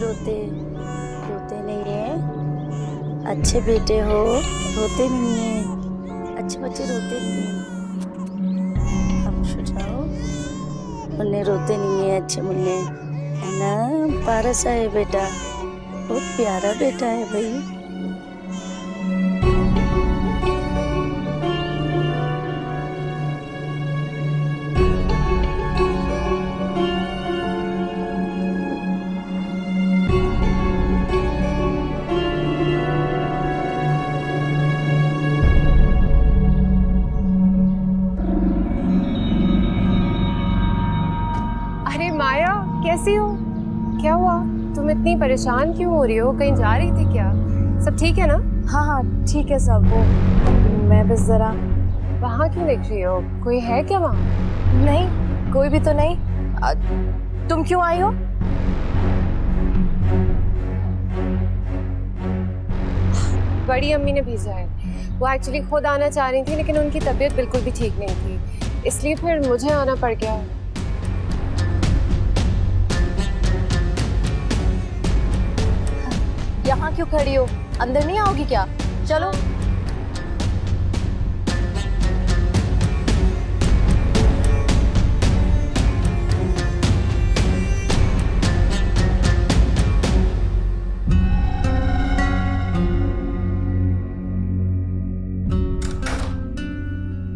रोते रोते नहीं है, अच्छे बेटे हो, रोते नहीं है, अच्छे बच्चे रोते नहीं है। खामोश हो जाओ। मुन्ने रोते नहीं है, अच्छे मुन्ने है ना, पारस है बेटा, बहुत प्यारा बेटा है भाई। अरे माया, कैसी हो? क्या हुआ? तुम इतनी परेशान क्यों हो रही हो? कहीं जा रही थी क्या? सब ठीक है ना? हाँ हाँ ठीक है सब। वो मैं बस जरा। वहाँ क्यों देख रही हो? कोई है क्या वहाँ? नहीं, कोई भी तो नहीं। तुम क्यों आई हो? बड़ी अम्मी ने भेजा है। वो एक्चुअली खुद आना चाह रही थी, लेकिन उनकी तबीयत बिल्कुल भी ठीक नहीं थी, इसलिए फिर मुझे आना पड़ गया। यहाँ क्यों खड़ी हो? अंदर नहीं आओगी क्या? चलो।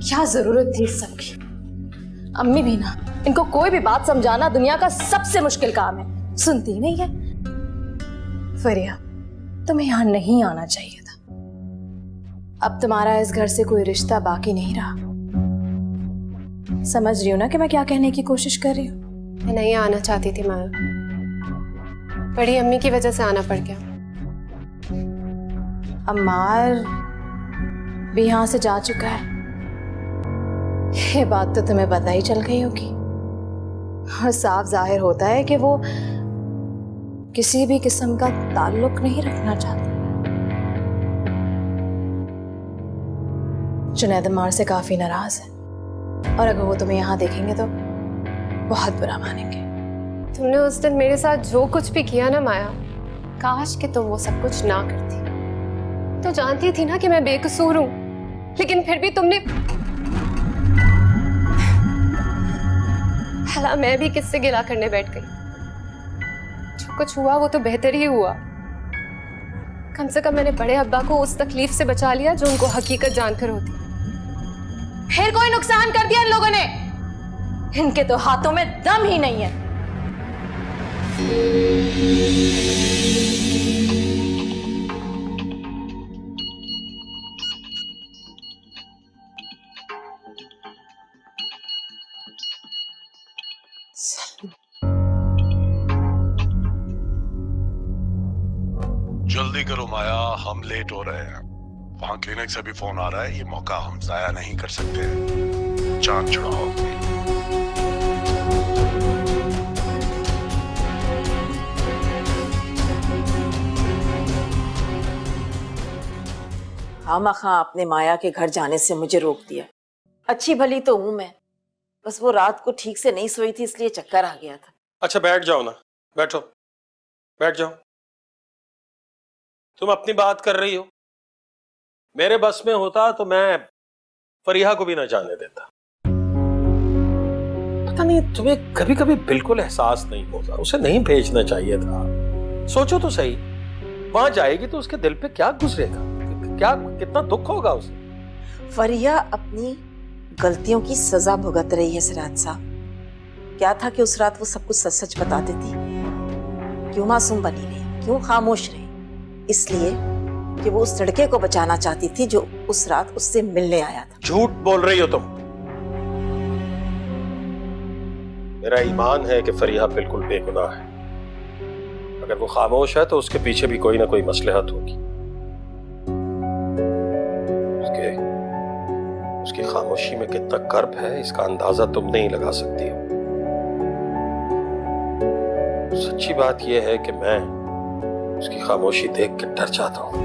क्या जरूरत थी इस सबकी? अम्मी भी ना, इनको कोई भी बात समझाना दुनिया का सबसे मुश्किल काम है, सुनती नहीं है। फरिया, तुम्हें यहाँ नहीं आना चाहिए था। अब तुम्हारा इस घर से कोई रिश्ता बाकी नहीं रहा। समझ रही हो ना कि मैं क्या कहने की कोशिश कर रही हूँ? मैं नहीं आना चाहती थी माया, बड़ी अम्मी की वजह से आना पड़ गया। अम्मार भी यहाँ से जा चुका है, ये बात तो तुम्हें पता ही चल गई होगी। और साफ जाहिर होता है कि वो किसी भी किस्म का ताल्लुक नहीं रखना चाहता। जुनैद अम्मार से काफी नाराज है, और अगर वो तुम्हें यहाँ देखेंगे तो बहुत बुरा मानेंगे। तुमने उस दिन मेरे साथ जो कुछ भी किया ना माया, काश कि तुम वो सब कुछ ना करती। तो जानती थी ना कि मैं बेकसूर हूं, लेकिन फिर भी तुमने। भला मैं भी किससे गिला करने बैठ गई? जो कुछ हुआ वो तो बेहतर ही हुआ। कम से कम मैंने बड़े अब्बा को उस तकलीफ से बचा लिया जो उनको हकीकत जानकर होती। फिर कोई नुकसान कर दिया इन लोगों ने? इनके तो हाथों में दम ही नहीं है। जल्दी करो माया, हम लेट हो रहे हैं। वहां क्लिनिक से भी फोन आ रहा है, ये मौका हम जाया नहीं कर सकते। जान छुड़ाओ अपनी। खामखा आपने माया के घर जाने से मुझे रोक दिया। अच्छी भली तो हूं मैं, बस वो रात को ठीक से नहीं सोई थी इसलिए चक्कर आ गया था। अच्छा बैठ जाओ ना, बैठो, बैठ जाओ। तुम अपनी बात कर रही हो, मेरे बस में होता तो मैं फरीहा को भी ना जाने देता। पता नहीं तुम्हें कभी कभी बिल्कुल एहसास नहीं होता, उसे नहीं भेजना चाहिए था। सोचो तो सही, वहां जाएगी तो उसके दिल पे क्या गुजरेगा, क्या कितना दुख होगा उसे। फरिया अपनी गलतियों की सजा भुगत रही है सिराज साहब। क्या था कि उस रात वो सब कुछ सच सच बता देती। क्यों मासूम बनी रही, क्यों खामोश रही? इसलिए कि वो उस लड़के को बचाना चाहती थी जो उस रात उससे मिलने आया था। झूठ बोल रही हो तुम। मेरा ईमान है कि फरीहा बिल्कुल बेगुनाह है। अगर वो खामोश है तो उसके पीछे भी कोई ना कोई मसलहत होगी। उसकी खामोशी में कितना कर्ब है इसका अंदाजा तुम नहीं लगा सकती हो। सच्ची बात यह है कि मैं उसकी खामोशी देख के डर जाता हूं।